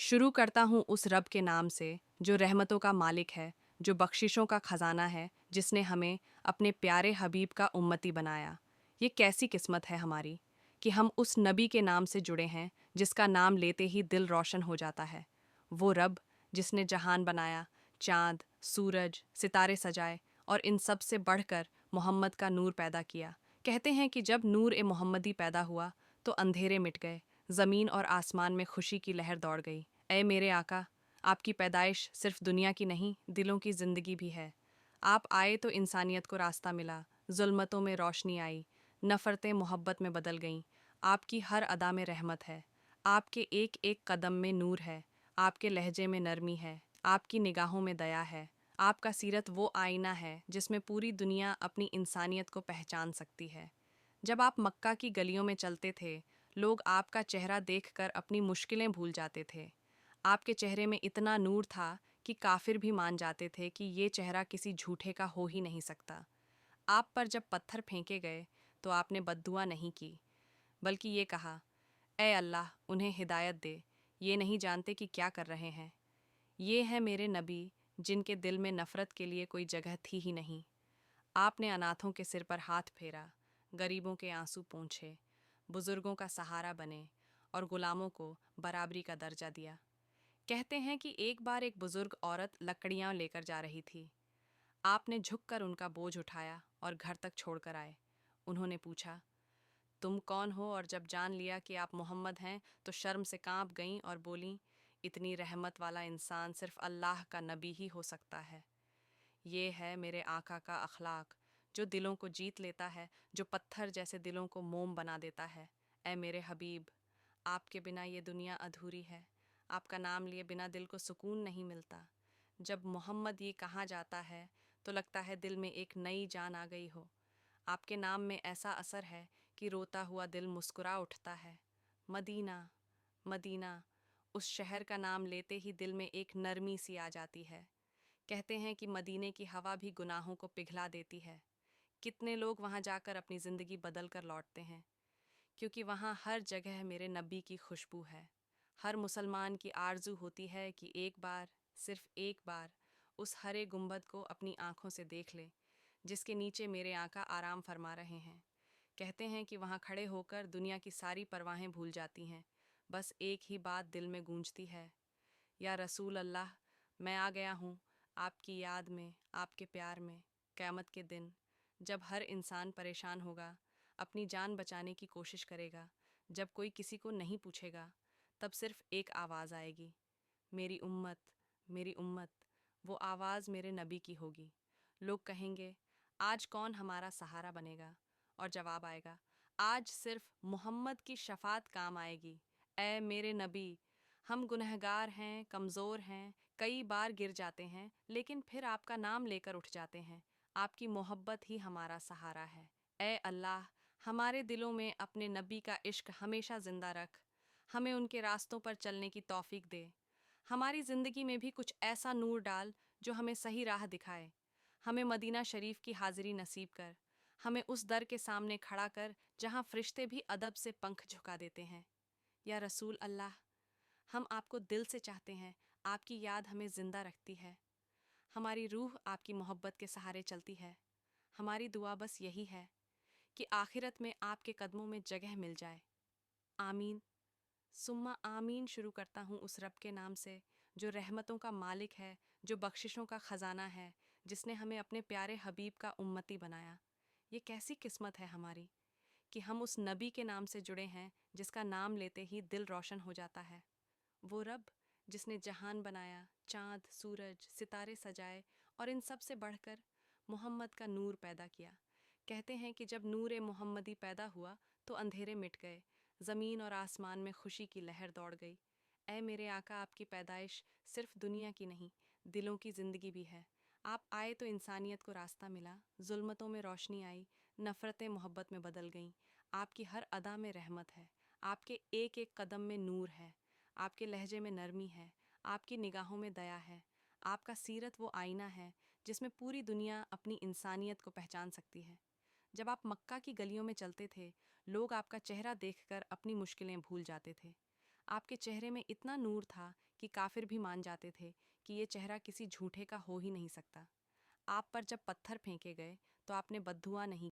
शुरू करता हूँ उस रब के नाम से जो रहमतों का मालिक है, जो बख्शिशों का खजाना है, जिसने हमें अपने प्यारे हबीब का उम्मती बनाया। ये कैसी किस्मत है हमारी कि हम उस नबी के नाम से जुड़े हैं जिसका नाम लेते ही दिल रोशन हो जाता है। वो रब जिसने जहान बनाया, चाँद, सूरज, सितारे सजाए और इन सब से बढ़कर मोहम्मद का नूर पैदा किया। कहते हैं कि जब नूर ए मोहम्मदी पैदा हुआ तो अंधेरे मिट गए, ज़मीन और आसमान में खुशी की लहर दौड़ गई। ऐ मेरे आका, आपकी पैदाइश सिर्फ दुनिया की नहीं, दिलों की ज़िंदगी भी है। आप आए तो इंसानियत को रास्ता मिला, जुल्मतों में रोशनी आई, नफ़रतें मोहब्बत में बदल गईं। आपकी हर अदा में रहमत है, आपके एक एक कदम में नूर है, आपके लहजे में नरमी है, आपकी निगाहों में दया है। आपका सीरत वो आईना है जिसमें पूरी दुनिया अपनी इंसानियत को पहचान सकती है। जब आप मक्का की गलियों में चलते थे, लोग आपका चेहरा देखकर अपनी मुश्किलें भूल जाते थे। आपके चेहरे में इतना नूर था कि काफिर भी मान जाते थे कि ये चेहरा किसी झूठे का हो ही नहीं सकता। आप पर जब पत्थर फेंके गए तो आपने बद्दुआ नहीं की, बल्कि ये कहा, ऐ अल्लाह उन्हें हिदायत दे, ये नहीं जानते कि क्या कर रहे हैं। ये हैं मेरे नबी जिनके दिल में नफ़रत के लिए कोई जगह थी ही नहीं। आपने अनाथों के सिर पर हाथ फेरा, गरीबों के आंसू पोंछे, बुजुर्गों का सहारा बने और गुलामों को बराबरी का दर्जा दिया। कहते हैं कि एक बार एक बुजुर्ग औरत लकड़ियां लेकर जा रही थी। आपने झुककर उनका बोझ उठाया और घर तक छोड़कर आए। उन्होंने पूछा, तुम कौन हो? और जब जान लिया कि आप मोहम्मद हैं तो शर्म से कांप गईं और बोलीं, इतनी रहमत वाला इंसान सिर्फ अल्लाह का नबी ही हो सकता है। ये है मेरे आका का अखलाक, जो दिलों को जीत लेता है, जो पत्थर जैसे दिलों को मोम बना देता है। ऐ मेरे हबीब, आपके बिना ये दुनिया अधूरी है। आपका नाम लिए बिना दिल को सुकून नहीं मिलता। जब मोहम्मद ये कहा जाता है तो लगता है दिल में एक नई जान आ गई हो। आपके नाम में ऐसा असर है कि रोता हुआ दिल मुस्कुरा उठता है। मदीना, मदीना, उस शहर का नाम लेते ही दिल में एक नरमी सी आ जाती है। कहते हैं कि मदीने की हवा भी गुनाहों को पिघला देती है। कितने लोग वहाँ जाकर अपनी ज़िंदगी बदल कर लौटते हैं, क्योंकि वहाँ हर जगह मेरे नबी की खुशबू है। हर मुसलमान की आरज़ू होती है कि एक बार, सिर्फ एक बार, उस हरे गुंबद को अपनी आँखों से देख ले, जिसके नीचे मेरे आका आराम फरमा रहे हैं। कहते हैं कि वहाँ खड़े होकर दुनिया की सारी परवाहें भूल जाती हैं। बस एक ही बात दिल में गूंजती है, या रसूल अल्लाह, मैं आ गया हूँ आपकी याद में, आपके प्यार में। क़यामत के दिन जब हर इंसान परेशान होगा, अपनी जान बचाने की कोशिश करेगा, जब कोई किसी को नहीं पूछेगा, तब सिर्फ एक आवाज़ आएगी, मेरी उम्मत, मेरी उम्मत। वो आवाज़ मेरे नबी की होगी। लोग कहेंगे, आज कौन हमारा सहारा बनेगा? और जवाब आएगा, आज सिर्फ मोहम्मद की शफात काम आएगी। ऐ मेरे नबी, हम गुनहगार हैं, कमज़ोर हैं, कई बार गिर जाते हैं, लेकिन फिर आपका नाम लेकर उठ जाते हैं। आपकी मोहब्बत ही हमारा सहारा है। ऐ अल्लाह, हमारे दिलों में अपने नबी का इश्क हमेशा ज़िंदा रख। हमें उनके रास्तों पर चलने की तौफीक दे। हमारी ज़िंदगी में भी कुछ ऐसा नूर डाल जो हमें सही राह दिखाए। हमें मदीना शरीफ की हाज़िरी नसीब कर। हमें उस दर के सामने खड़ा कर जहाँ फ़रिश्ते भी अदब से पंख झुका देते हैं। या रसूल अल्लाह, हम आपको दिल से चाहते हैं, आपकी याद हमें ज़िंदा रखती है। हमारी रूह आपकी मोहब्बत के सहारे चलती है। हमारी दुआ बस यही है कि आखिरत में आपके कदमों में जगह मिल जाए। आमीन सुम्मा आमीन। शुरू करता हूँ उस रब के नाम से जो रहमतों का मालिक है, जो बख्शिशों का ख़जाना है, जिसने हमें अपने प्यारे हबीब का उम्मती बनाया। ये कैसी किस्मत है हमारी कि हम उस नबी के नाम से जुड़े हैं जिसका नाम लेते ही दिल रोशन हो जाता है। वो रब जिसने जहान बनाया, चाँद, सूरज, सितारे सजाए और इन सब से बढ़कर मोहम्मद का नूर पैदा किया। कहते हैं कि जब नूर ए मोहम्मदी पैदा हुआ तो अंधेरे मिट गए, ज़मीन और आसमान में खुशी की लहर दौड़ गई। ऐ मेरे आका, आपकी पैदाइश सिर्फ दुनिया की नहीं, दिलों की ज़िंदगी भी है। आप आए तो इंसानियत को रास्ता मिला, जुल्मतों में रोशनी आई, नफ़रतें मोहब्बत में बदल गईं। आपकी हर अदा में रहमत है, आपके एक एक कदम में नूर है, आपके लहजे में नरमी है, आपकी निगाहों में दया है। आपका सीरत वो आईना है जिसमें पूरी दुनिया अपनी इंसानियत को पहचान सकती है। जब आप मक्का की गलियों में चलते थे, लोग आपका चेहरा देखकर अपनी मुश्किलें भूल जाते थे। आपके चेहरे में इतना नूर था کہ کافر بھی مان جاتے تھے کہ یہ چہرہ کسی جھوٹے کا ہو ہی نہیں سکتا۔ آپ پر جب پتھر پھینکے گئے تو آپ نے بددعا نہیں